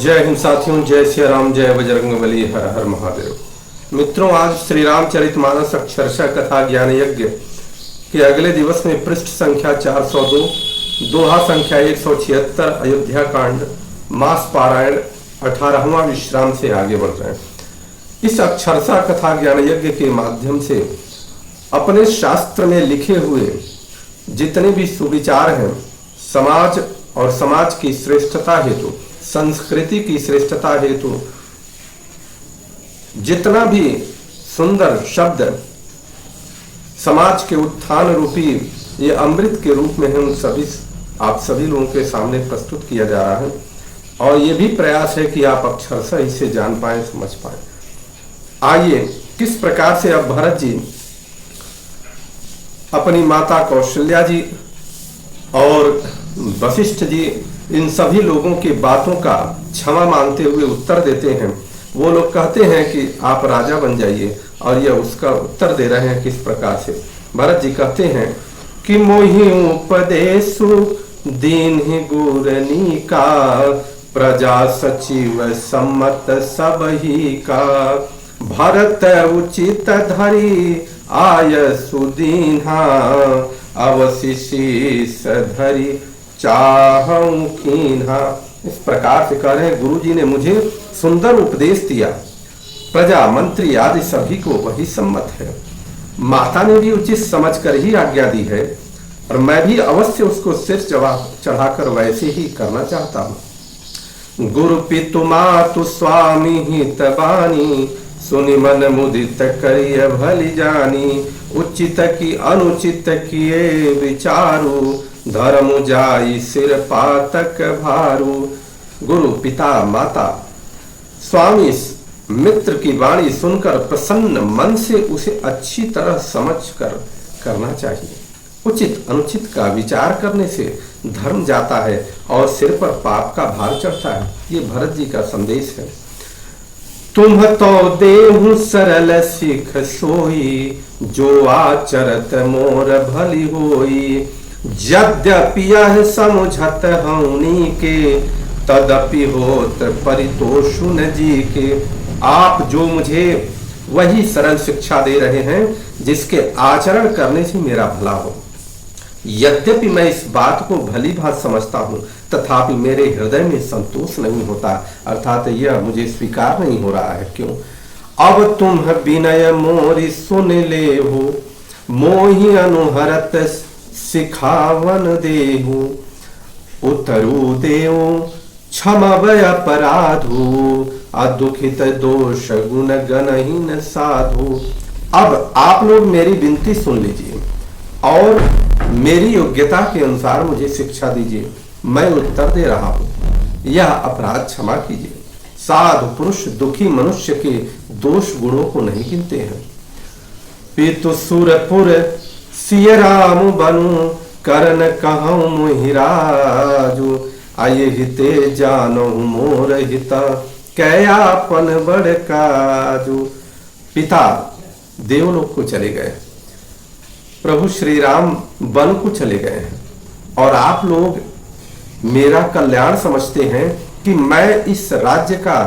जय हिंद साथियों, जय श्री राम, जय बजरंगबली, हर हर महादेव। मित्रों, आज श्री रामचरितमानस अक्षरशः कथा ज्ञान यज्ञ के अगले दिवस में पृष्ठ संख्या 402, दोहा संख्या 176, अयोध्या कांड, मास पारायण 18वां विश्राम से आगे बढ़ रहे हैं। इस अक्षरशः कथा ज्ञान यज्ञ के माध्यम से अपने शास्त्र में लिखे हुए जितने भी सुविचार हैं, समाज और समाज की श्रेष्ठता हेतु, संस्कृति की श्रेष्ठता हेतु जितना भी सुंदर शब्द समाज के उत्थान रूपी ये अमृत के रूप में हम सभी आप सभी लोगों के सामने प्रस्तुत किया जा रहा है। और ये भी प्रयास है कि आप अक्षरशः इसे जान पाए, समझ पाए। आइए, किस प्रकार से अब भरत जी अपनी माता कौशल्या जी और वशिष्ठ जी इन सभी लोगों की बातों का क्षमा मांगते हुए उत्तर देते हैं। वो लोग कहते हैं कि आप राजा बन जाइए, और ये उसका उत्तर दे रहे हैं किस प्रकार से। भरत जी कहते हैं कि मोहि उपदेशु दीन ही गुरनी का, प्रजा सचिव सम्मत सब ही का, भरत उचित धरी आय सुदीन्हा, अवशिषीष धरी चाहूं कीन्हा। इस प्रकार से कह रहे हैं, गुरु जी ने मुझे सुंदर उपदेश दिया, प्रजा मंत्री आदि सभी को वही सम्मत है, माता ने भी उचित समझकर ही आज्ञा दी है, और मैं भी अवश्य उसको सिर चढ़ाकर वैसे ही करना चाहता हूँ। गुरु पितु मातु स्वामी हित बानी, सुनि मन मुदित करिय भली जानी, उचित की अनुचित किए विचारू, धर्म जाई सिर पातक भारू। गुरु पिता माता स्वामी मित्र की वाणी सुनकर प्रसन्न मन से उसे अच्छी तरह समझ कर करना चाहिए। उचित अनुचित का विचार करने से धर्म जाता है और सिर पर पाप का भार चढ़ता है। ये भरत जी का संदेश है। तुम तो देहु सरल सिख सोई, जो आचरत मोर भली होई, यद्यपि यह समझत हौनी के, तदपि होत परितोषु न जी के। आप जो मुझे वही सरल शिक्षा दे रहे हैं जिसके आचरण करने से मेरा भला हो। यद्यपि मैं इस बात को भली भांति समझता हूँ, तथापि मेरे हृदय में संतोष नहीं होता, अर्थात यह मुझे स्वीकार नहीं हो रहा है। क्यों? अब तुम विनय मोरी सुन ले हो, मोहि अनुहरत सिखावन देहु, उतरु देव क्षमवय अपराधु, अदुखित दोष गुण गणहीन साधु। अब आप लोग मेरी विनती सुन लीजिए और मेरी योग्यता के अनुसार मुझे शिक्षा दीजिए। मैं उत्तर दे रहा हूँ, यह अपराध क्षमा कीजिए। साधु पुरुष दुखी मनुष्य के दोष गुणों को नहीं गिनते हैं। पितु सुरपुर सिय राम बनु, करन कहूं मुहिराजु, आये हिते जानो मोर हिता, कयापन बड़ काजु। पिता देवलोक को चले गए, प्रभु श्री राम वन को चले गए हैं, और आप लोग मेरा कल्याण समझते हैं कि मैं इस राज्य का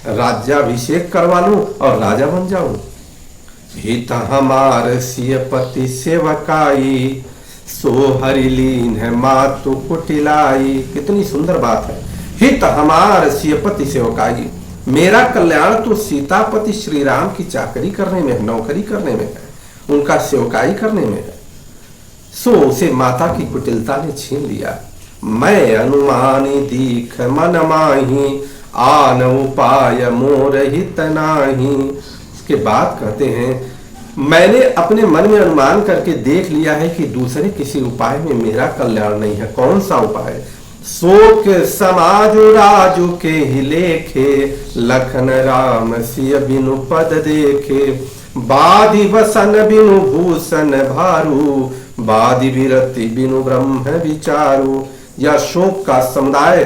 राज्याभिषेक करवा लूं और राजा बन जाऊं। हित हमार सिय पति सेवकाई, सो हरिलीन है मातु कुटिलाई। कितनी सुंदर बात है। हित हमार सिय पति सेवकाई, मेरा कल्याण तो सीतापति श्री राम की चाकरी करने में है, नौकरी करने में है, उनका सेवकाई करने में है। सो उसे माता की कुटिलता ने छीन लिया। मैं अनुमानी दीख मन माही, आन उपाय मोर हित नाही। के बाद कहते हैं, मैंने अपने मन में अनुमान करके देख लिया है कि दूसरे किसी उपाय में मेरा कल्याण नहीं है। कौन सा उपाय? शोक समाजु राजू के ही लेखे, लखन राम सिय बिनु पद देखे, बाधि वसन बिनु भूषण भारू, बाधि विरति बिनु ब्रह्म विचारू। यह शोक का समुदाय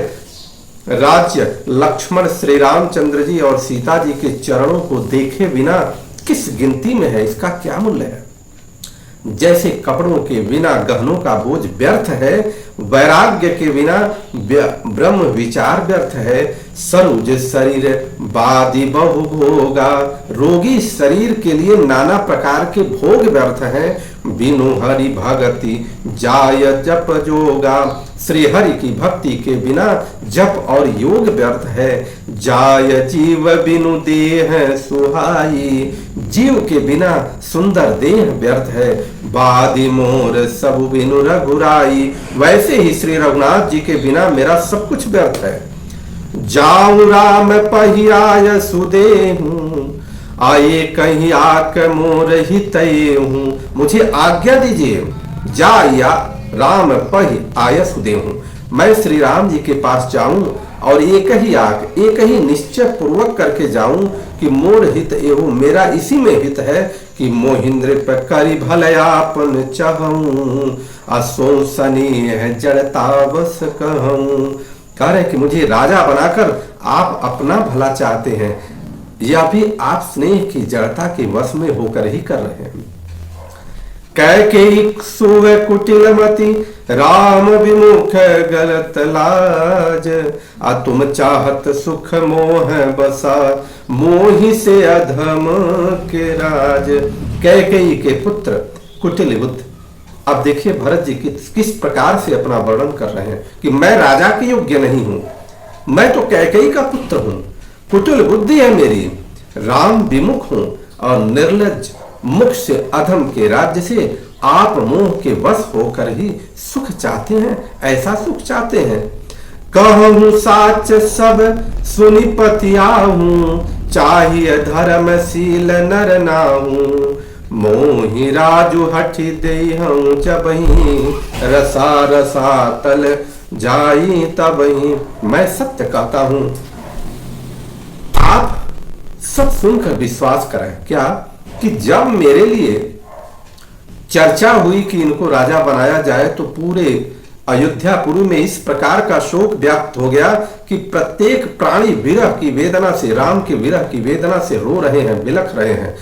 राज्य लक्ष्मण श्री रामचंद्र जी और सीता जी के चरणों को देखे बिना किस गिनती में है, इसका क्या मूल्य है? जैसे कपड़ों के बिना गहनों का बोझ व्यर्थ है, वैराग्य के बिना ब्रह्म विचार व्यर्थ है। सरुज शरीर बादि बहु भोगा, रोगी शरीर के लिए नाना प्रकार के भोग व्यर्थ हैं। बिनु हरि भगति जाय जप जोगा, श्री हरि की भक्ति के बिना जप और योग व्यर्थ है। जाय जीव बिनु देह सुहाई, जीव के बिना सुंदर देह व्यर्थ है। बादि मोर सब बिनु रघुराई, वैसे ही श्री रघुनाथ जी के बिना मेरा सब कुछ व्यर्थ है। जाऊं राम पहियाय सुदेहूं, आए कहीं आक मोर हितये हूँ। मुझे आज्ञा दीजिए, जा या राम पहि आय सुदेहूं, मैं श्री राम जी के पास जाऊं और एक ही निश्चय पूर्वक करके जाऊं कि मोर हित एहू, मेरा इसी में हित है कि मोहिंद्र पर करी भलयापन चाहूं, असो स्नेह जड़ता बस कहूं। कह रहे कि मुझे राजा बनाकर आप अपना भला चाहते हैं, या भी आप स्नेह की जड़ता के वश में होकर ही कर रहे हैं। कैकेयी सुव कुटिलमति, राम विमुख गलत लाज, आ तुम चाहत सुख मोह बसा, मोहि से अधम के राज। कैकेयी के पुत्र कुटिल बुद्ध। अब देखिए भरत जी किस प्रकार से अपना वर्णन कर रहे हैं कि मैं राजा के योग्य नहीं हूं, मैं तो कैकेयी का पुत्र हूं, कुटिल बुद्धि है मेरी, राम विमुख हूं और निर्लज्ज, मुख से अधम के राज्य से आप मोह के वश होकर ही सुख चाहते हैं, ऐसा सुख चाहते हैं। कहूं साच सब सुनि पतियाहूं, चाहिए धर्मशील नर नाहूं, मोहि राजू हठि देहूं जबहि, रसा रसा तल जाई तबहि। मैं सत्य कहता हूं, आप सब सुनकर विश्वास करें क्या कि जब मेरे लिए चर्चा हुई कि इनको राजा बनाया जाए तो पूरे अयोध्यापुरी में इस प्रकार का शोक व्याप्त हो गया कि प्रत्येक प्राणी विरह की वेदना से, राम के विरह की वेदना से रो रहे हैं, बिलख रहे हैं।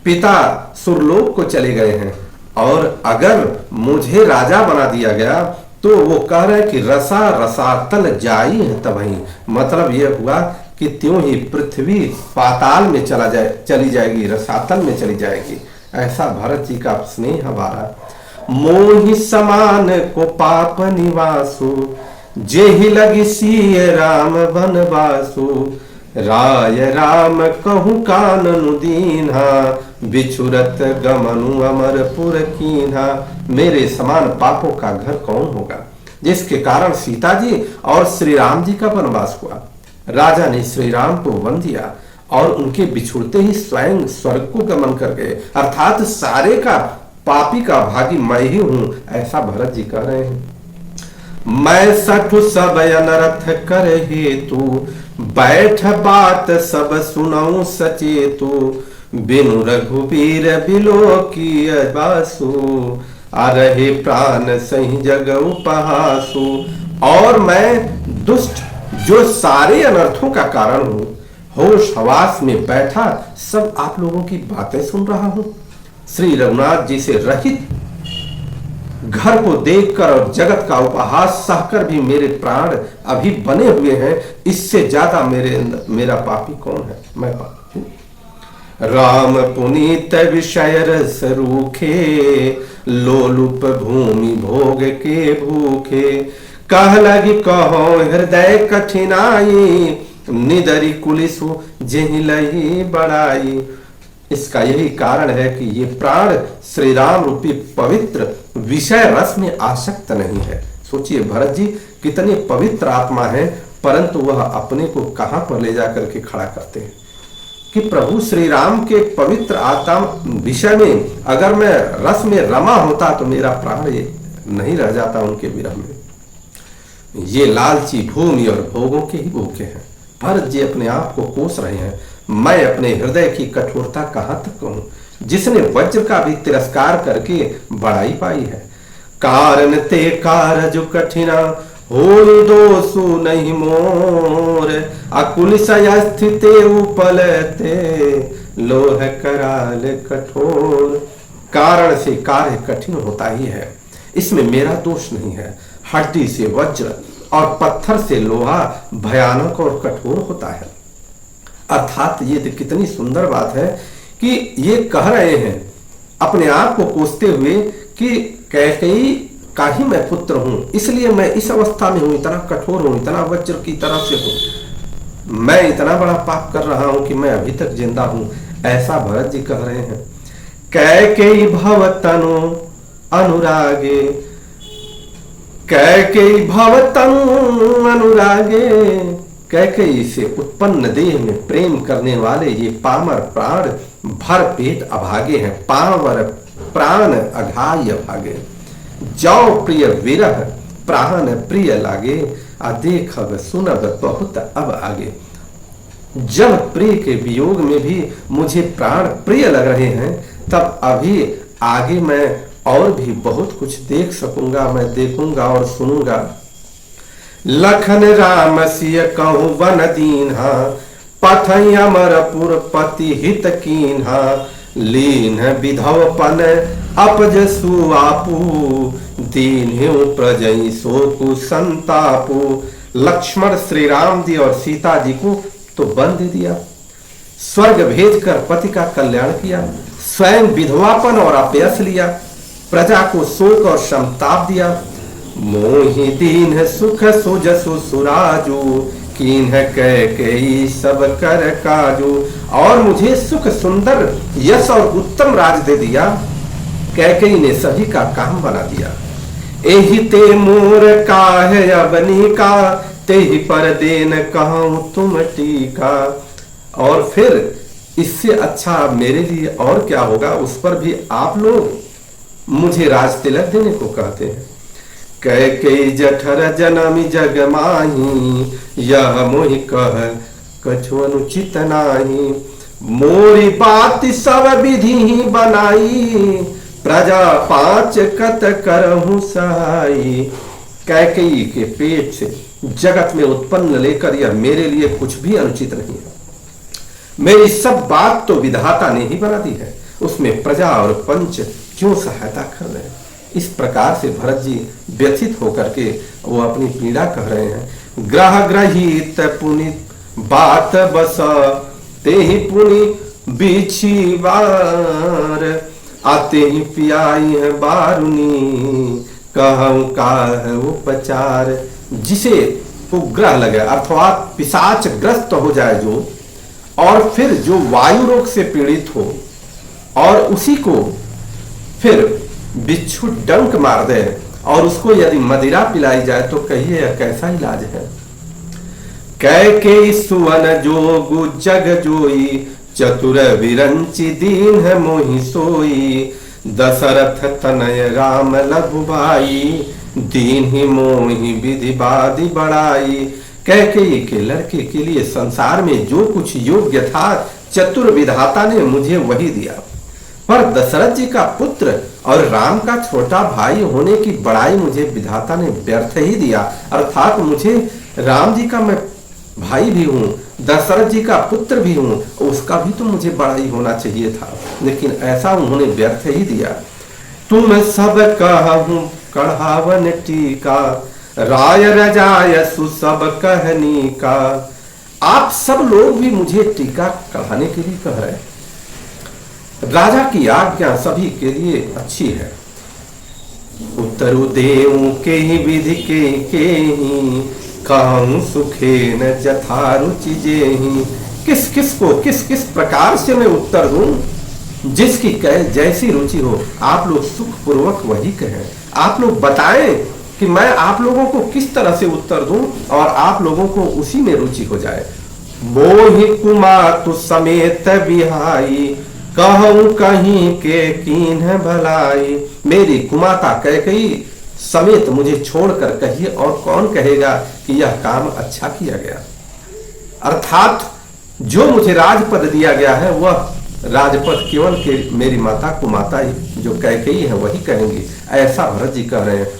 पिता सुरलोक को चले गए हैं और अगर मुझे राजा बना दिया गया तो वो कह रहे कि रसा रसातल जाई है तबही, मतलब यह हुआ कि त्यों ही पृथ्वी पाताल में चली जाएगी, रसातल में चली जाएगी। ऐसा भरत जी का स्नेह हमारा। मोहि समान को पाप निवासु, जेहि लगी सिय राम बनवासु, राय राम कहूँ काननु दीन्हा, बिछुरत गमनु अमरपुर कीन्हा। मेरे समान पापों का घर कौन होगा जिसके कारण सीता जी और श्री राम जी का वनवास हुआ। राजा ने श्री राम को वन दिया और उनके बिछुड़ते ही स्वयं स्वर्ग को गमन कर गए, अर्थात सारे का पापी का भागी मैं ही हूं, ऐसा भरत जी कह रहे हैं। मैं सठु सब अनर्थ कर हेतु, बैठ बात सब सुनऊ सचेतु, बिनु रघुबीर बिलो की बासु, आ रहे प्राण सही जग उपहासु। और मैं दुष्ट जो सारे अनर्थों का कारण हूं, होश हवास में बैठा सब आप लोगों की बातें सुन रहा हूं। श्री रघुनाथ जी से रहित घर को देखकर और जगत का उपहास सहकर भी मेरे प्राण अभी बने हुए हैं, इससे ज्यादा मेरा पापी कौन है? मैं पापी। राम पुनीत विषय रस रूखे, लोलुप भूमि भोग के भूखे, कह लगी कहो हृदय कठिनाई, निदरी कुलिसु जेहि लही बड़ाई। इसका यही कारण है कि ये प्राण श्री राम रूपी पवित्र विषय रस में आसक्त नहीं है। सोचिए भरत जी कितने पवित्र आत्मा है, परंतु वह अपने को कहां पर ले जाकर के खड़ा करते हैं कि प्रभु श्री राम के पवित्र आत्मा विषय में अगर मैं रस में रमा होता तो मेरा प्राण नहीं रह जाता उनके विरह में। ये लालची भूमि और भोगों के ही भूखे हैं। भरत जी अपने आप को कोस रहे हैं, मैं अपने हृदय की कठोरता कहां तक कहूं, जिसने वज्र का भी तिरस्कार करके बड़ाई पाई है। कारण ते कारज कठिना, हो दोषु नहीं मोर, अकुल स्थित उपलते, लोह कराल कठोर। कारण से कार्य कठिन होता ही है, इसमें मेरा दोष नहीं है। हड्डी से वज्र और पत्थर से लोहा भयानक और कठोर होता है। अर्थात ये तो कितनी सुंदर बात है कि ये कह रहे हैं अपने आप को कोसते हुए कि कैकेयी का ही मैं पुत्र हूं, इसलिए मैं इस अवस्था में हूं, इतना कठोर हूं, इतना वज्र की तरह से हूं, मैं इतना बड़ा पाप कर रहा हूं कि मैं अभी तक जिंदा हूं। ऐसा भरत जी कह रहे हैं। कैकेयी भव तनु अनुरागे, कैकेयी भव तनु अनुरागे, कैकेयी से उत्पन्न देह में प्रेम करने वाले ये पामर प्राण भर पेट अभागे हैं। पावर प्राण अघाय भागे, जाओ प्रिय विरह प्राण प्रिय लागे, देखब सुनब बहुत अब आगे। जब प्रिय के वियोग में भी मुझे प्राण प्रिय लग रहे हैं, तब अभी आगे मैं और भी बहुत कुछ देख सकूंगा, मैं देखूंगा और सुनूंगा। लखन राम सिय कहु वन दीन्हा, पथई अमरपुर पति हित कीन्हा, लीन विधवपन अपज सुआपू, दीन्हु प्रजई शोकु संतापू। लक्ष्मण श्री राम जी और सीता जी को तो वन दे दिया, स्वर्ग भेजकर पति का कल्याण किया, स्वयं विधवापन और अपयश लिया, प्रजा को शोक और संताप दिया। मोहि दीन सुख सुजसु सुराजू, कीन्ह कैकेयी सब कर काजू। और मुझे सुख सुंदर यश और उत्तम राज दे दिया, कैकेयी ने सभी का काम बना दिया। एहि ते मोर काहे अबनी का, तेहि पर देन कहूं तुम टीका। और फिर इससे अच्छा मेरे लिए और क्या होगा, उस पर भी आप लोग मुझे राज तिलक देने को कहते हैं। कैकेयी जठर जनमी जग माही, यह मोहि कह कछु अनुचित नाही। मोरी बात सब विधि ही बनाई, प्रजा पांच कत करहु सहाई। कैकेयी के पेट से जगत में उत्पन्न लेकर यह मेरे लिए कुछ भी अनुचित नहीं है। मेरी सब बात तो विधाता ने ही बना दी है, उसमें प्रजा और पंच क्यों सहायता कर रहे हैं। इस प्रकार से भरत जी व्यथित होकर के वो अपनी पीड़ा कह रहे हैं। ग्रह ग्रहित पुनित बात बस, ते ही पुनि बिछी बार, आते ही पियाई है बारुनी, कहूं का है उपचार। जिसे उपग्रह लगे अर्थात पिशाच ग्रस्त हो जाए जो, और फिर जो वायु रोग से पीड़ित हो और उसी को फिर बिच्छू डंक मार दे और उसको यदि मदिरा पिलाई जाए तो कहिए यह कैसा इलाज है। कैकेयी सुवन जोगु जग जोई, चतुर विरंचि दीन है मोहि सोई। दशरथ तनय राम लघु भाई, दीन ही मोहि विधि बादी बढ़ाई। कैकेयी के लड़के के लिए संसार में जो कुछ योग्य था, चतुर विधाता ने मुझे वही दिया। पर दशरथ जी का पुत्र और राम का छोटा भाई होने की बड़ाई मुझे विधाता ने व्यर्थ ही दिया। अर्थात मुझे राम जी का मैं भाई भी हूँ, दशरथ जी का पुत्र भी हूँ, उसका भी तो मुझे बड़ाई होना चाहिए था, लेकिन ऐसा उन्होंने व्यर्थ ही दिया। तुम सब कहूं कढ़ावन टीका, राय रजाय सु सब कहनी का। आप सब लोग भी मुझे टीका कढ़ाने के लिए कह रहे हैं। राजा की आज्ञा सभी के लिए अच्छी है। उत्तरु देऊ के ही विधि के ही, कहूं सुखे न जथा रुचि जेहि। किस किस को किस किस प्रकार से मैं उत्तर दूं, जिसकी जैसी रुचि हो। आप लोग सुख पूर्वक वही कहें, आप लोग बताएं कि मैं आप लोगों को किस तरह से उत्तर दूं और आप लोगों को उसी में रुचि हो जाए। मोहि कुमातु समेत बिहाई, कहूं कहीं के कीन्ह भलाई। मेरी कुमाता कैकेयी समेत मुझे छोड़कर कहिए और कौन कहेगा कि यह काम अच्छा किया गया। अर्थात जो मुझे राजपद दिया गया है वह राजपद केवल के मेरी माता कुमाता ही जो कैकेयी है वही कहेंगे। ऐसा भरत जी कह रहे हैं।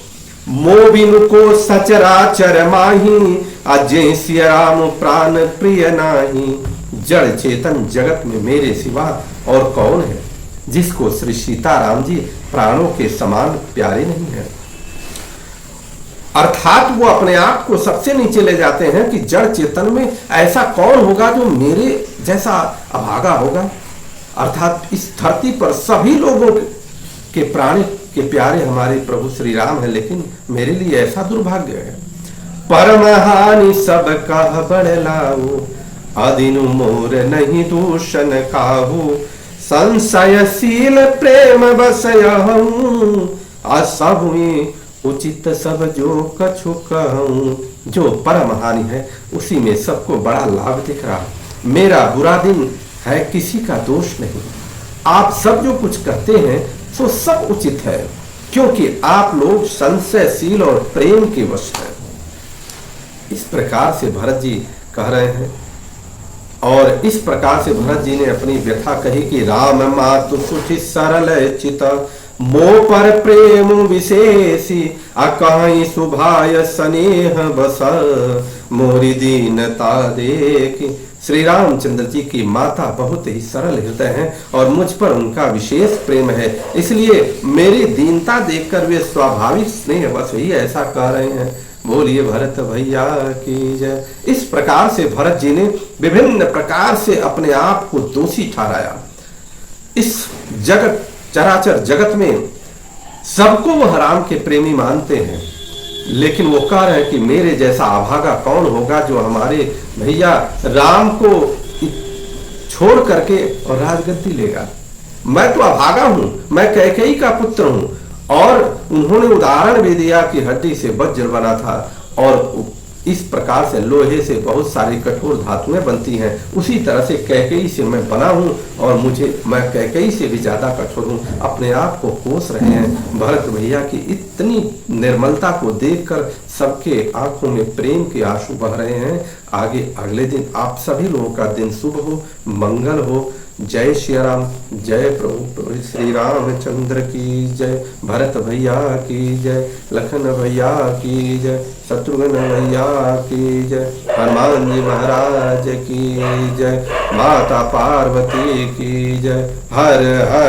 मोबिनु को सचराचर माही, अजय सिया राम प्राण प्रिय नाही। जड़ चेतन जगत में मेरे सिवा और कौन है जिसको श्री सीताराम जी प्राणों के समान प्यारे नहीं है। अर्थात वो अपने आप को सबसे नीचे ले जाते हैं कि जड़ चेतन में ऐसा कौन होगा जो मेरे जैसा अभागा होगा। अर्थात इस धरती पर सभी लोगों के प्राणी के प्यारे हमारे प्रभु श्री राम है, लेकिन मेरे लिए ऐसा दुर्भाग्य है। परम हानि सब कह बढ़लाऊ, अदिनु मोर नहीं दूषण काहू, संशयशील प्रेम बसयहूं, असब उचित सब जो कछु कहूं। जो परम हानि है उसी में सबको बड़ा लाभ दिख रहा। मेरा बुरा दिन है किसी का दोष नहीं। आप सब जो कुछ कहते हैं सो सब उचित है, क्योंकि आप लोग संशयशील और प्रेम के वश हैं। इस प्रकार से भरत जी कह रहे हैं, और इस प्रकार से भरत जी ने अपनी व्यथा कही कि राम मातु सुठि सरल चित, मोह पर प्रेम विशेषी, अकाई सुभाय स्नेह बस, मोरी दीनता देखी। श्री रामचंद्र जी की माता बहुत ही सरल हृदय हैं और मुझ पर उनका विशेष प्रेम है, इसलिए मेरी दीनता देखकर वे स्वाभाविक स्नेह बस ही ऐसा कह रहे हैं। बोलिए भरत भैया की जय। इस प्रकार से भरत जी ने विभिन्न प्रकार से अपने आप को दोषी ठहराया। इस जगत चराचर जगत में सबको वह राम के प्रेमी मानते हैं, लेकिन वो कह रहे हैं कि मेरे जैसा अभागा कौन होगा जो हमारे भैया राम को छोड़ करके और राजगद्दी लेगा। मैं तो अभागा हूं, मैं कैकेयी का पुत्र हूं, और उन्होंने उदाहरण भी दिया कि हड्डी से वज्र बना था, और इस प्रकार से लोहे से बहुत सारी कठोर धातुएं बनती हैं। उसी तरह से कैकेयी से मैं बना हूं, और मैं कैकेयी से भी ज्यादा कठोर हूं। अपने आप को कोस रहे हैं। भरत भैया की इतनी निर्मलता को देखकर सबके आंखों में प्रेम के आंसू बह रहे हैं। आगे अगले दिन आप सभी लोगों का दिन शुभ हो, मंगल हो। जय श्री राम, जय प्रभु श्री रामचंद्र की जय। भरत भैया की जय, लखन भैया की जय, शत्रुघ्न भैया की जय, हनुमान जी महाराज की जय, माता पार्वती की जय। हर हर